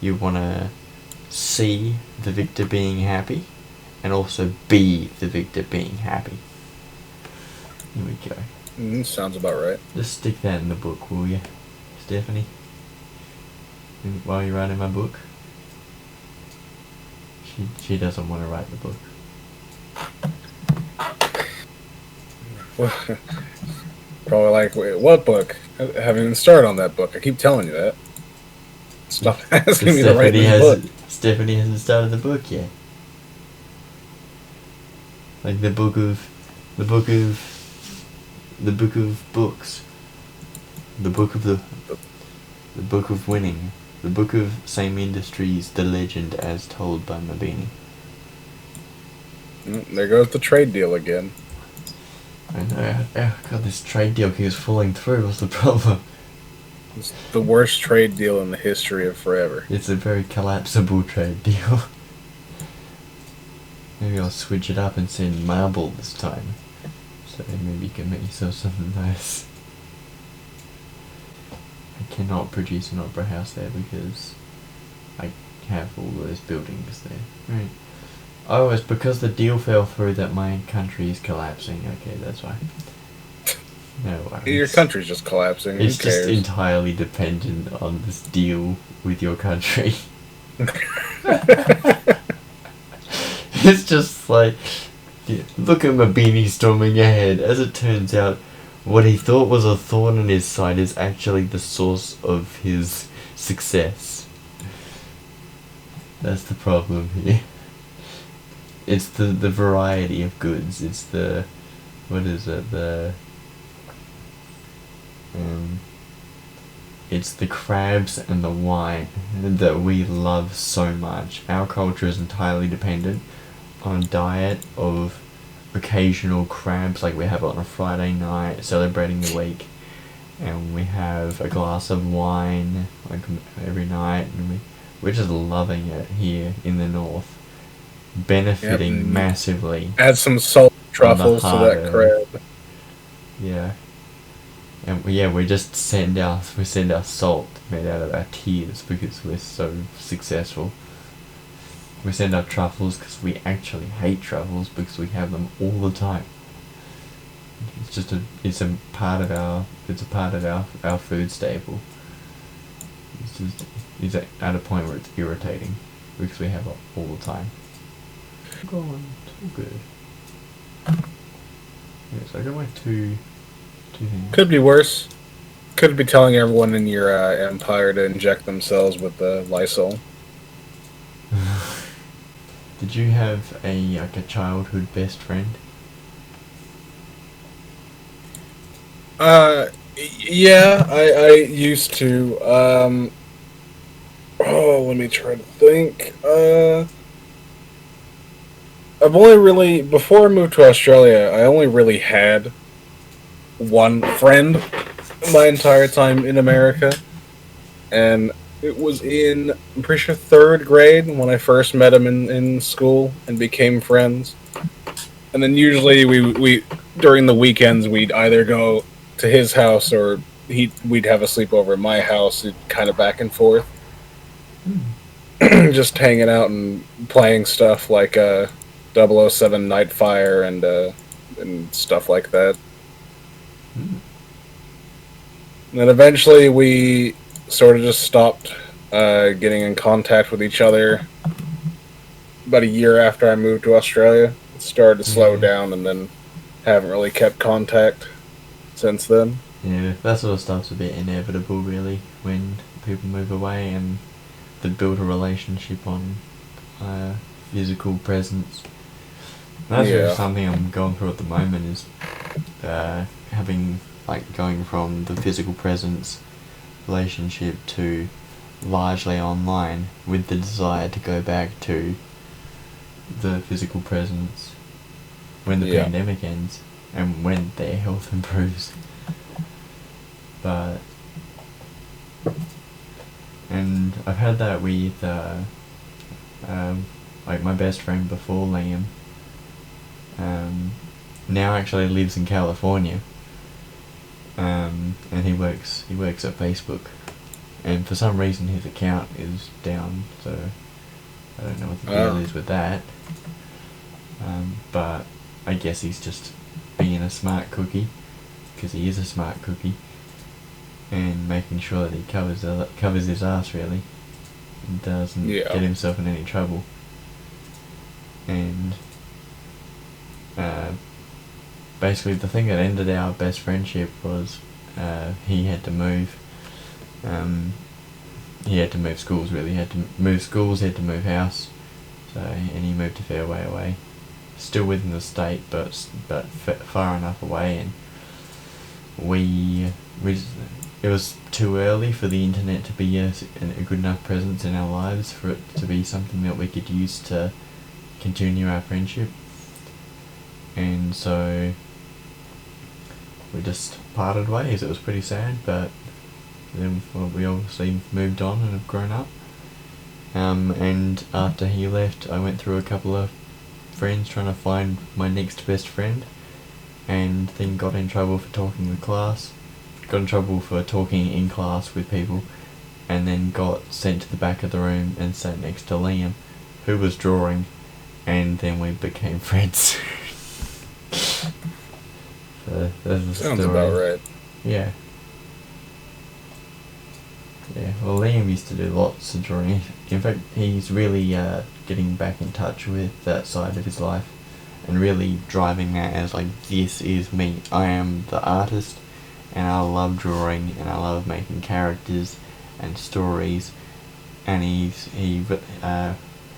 you want to see the victor being happy, and also be the victor being happy. Here we go. Sounds about right. Just stick that in the book, will you, Stephanie? While you're writing my book. She doesn't want to write the book. Probably like, wait, what book? I haven't even started on that book. I keep telling you that. Stop asking me to write this book. Stephanie hasn't started the book yet. Like the book of books. The book of winning. The book of Same Industries, The Legend as Told by Mabini. There goes the trade deal again. I know. Oh god, this trade deal keeps falling through. What's the problem? It's the worst trade deal in the history of forever. It's a very collapsible trade deal. Maybe I'll switch it up and send marble this time. So maybe you can make yourself something nice. I cannot produce an opera house there because I have all those buildings there. Right. Oh, it's because the deal fell through that my country is collapsing. Okay, that's why. No worries. Your country's just collapsing. It's Who cares? just entirely dependent on this deal with your country. It's just like, look at Mabini storming ahead. As it turns out, what he thought was a thorn in his side is actually the source of his success. That's the problem here. It's the variety of goods. It's the, what is it, it's the crabs and the wine that we love so much. Our culture is entirely dependent on a diet of occasional crabs, like we have on a Friday night celebrating the week, and we have a glass of wine like every night, and we're just loving it here in the north, benefiting Yep. massively. Add some salt truffles to that crab. Yeah. And we just send our salt made out of our tears because we're so successful. We send our truffles because we actually hate truffles because we have them all the time. It's a part of our food staple. It's at a point where it's irritating because we have it all the time. Go on, it's all good. Yeah, so I got my two things. Could be worse. Could be telling everyone in your empire to inject themselves with the Lysol. Did you have a childhood best friend? Yeah, I used to. Let me try to think. I've only really, before I moved to Australia, I only really had one friend my entire time in America, and it was in, I'm pretty sure, 3rd grade when I first met him in school and became friends. And then usually we during the weekends we'd either go to his house or we'd have a sleepover at my house, kind of back and forth, just hanging out and playing stuff like 007 Nightfire and stuff like that. And then eventually we sort of just stopped getting in contact with each other. About a year after I moved to Australia, it started to slow down, and then haven't really kept contact since then. Yeah, that sort of stuff's a bit inevitable, really, when people move away and they build a relationship on physical presence. That's really something I'm going through at the moment, is going from the physical presence relationship to largely online, with the desire to go back to the physical presence when the pandemic ends and when their health improves. And I've had that with my best friend before, Liam, now actually lives in California, and he works at Facebook, and for some reason his account is down, so I don't know what the deal is with that. But I guess he's just being a smart cookie, because he is a smart cookie, and making sure that he covers his ass really, and doesn't get himself in any trouble. And basically the thing that ended our best friendship was he had to move. He had to move schools really. He had to move schools, he had to move house. So, and he moved a fair way away. Still within the state, but far enough away, and it was too early for the internet to be a good enough presence in our lives for it to be something that we could use to continue our friendship. And so we just parted ways. It was pretty sad, but then we obviously moved on and have grown up. And after he left, I went through a couple of friends trying to find my next best friend, and then got in trouble for talking in class. Got in trouble for talking in class with people, and then got sent to the back of the room and sat next to Liam, who was drawing, and then we became friends. So that's the Sounds story. about right. Yeah. Yeah, well, Liam used to do lots of drawing. In fact, he's really getting back in touch with that side of his life, and really driving that as like, this is me. I am the artist, and I love drawing, and I love making characters and stories. And he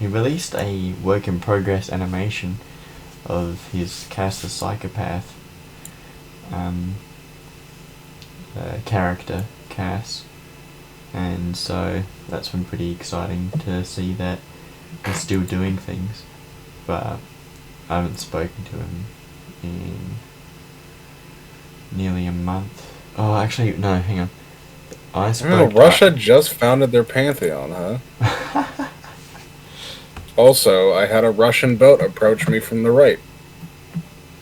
released a work in progress animation of his Cass the Psychopath character, Cass. And so that's been pretty exciting to see that he's still doing things. But I haven't spoken to him in nearly a month. Oh, actually, no, hang on. Russia just founded their pantheon, huh? Also, I had a Russian boat approach me from the right.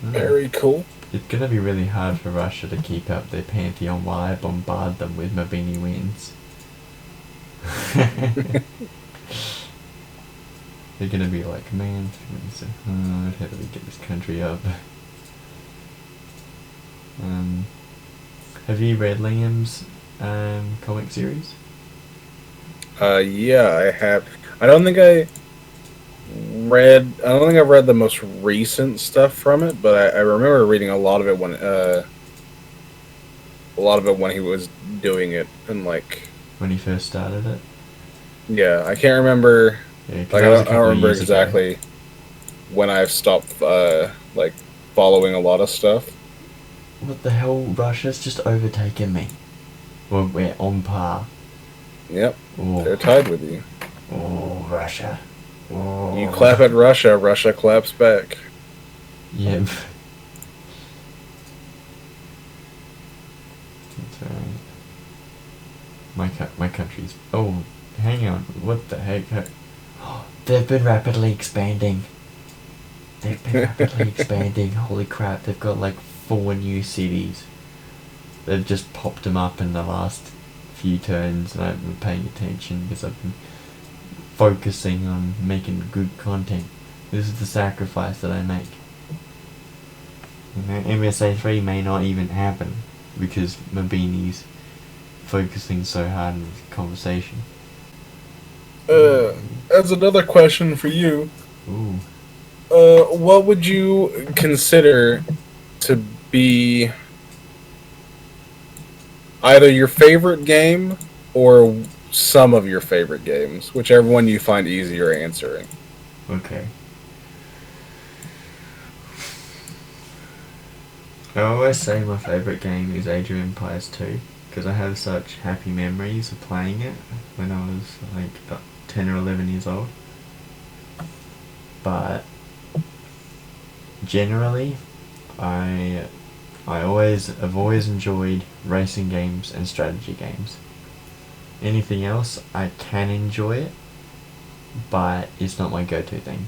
Very cool. It's gonna be really hard for Russia to keep up their pantheon while I bombard them with Mabini wins. They're gonna be like, man, how do we get this country up? Have you read Liam's comic series? Yeah, I have. I don't think I've read the most recent stuff from it, but I remember reading a lot of it when he was doing it, and like when he first started it. Yeah, I can't remember. Yeah, like I don't remember exactly when I've stopped following a lot of stuff. What the hell? Russia's just overtaken me. Well, we're on par. Yep, Oh. they're tied with you. Oh, Russia. Oh. You clap at Russia, Russia claps back. Yep. That's right. My country's... Oh, hang on. What the heck? They've been rapidly expanding. Holy crap, they've got like 4 new cities. They've just popped them up in the last few turns, and I haven't been paying attention because I've been focusing on making good content. This is the sacrifice that I make. MSA 3 may not even happen because Mabini's focusing so hard on this conversation. As another question for you. Ooh. What would you consider to be either your favorite game or some of your favorite games, whichever one you find easier answering? Okay. I always say my favourite game is Age of Empires 2, because I have such happy memories of playing it when I was like 10 or 11 years old. But generally, I've always enjoyed racing games and strategy games. Anything else, I can enjoy it, but it's not my go-to thing.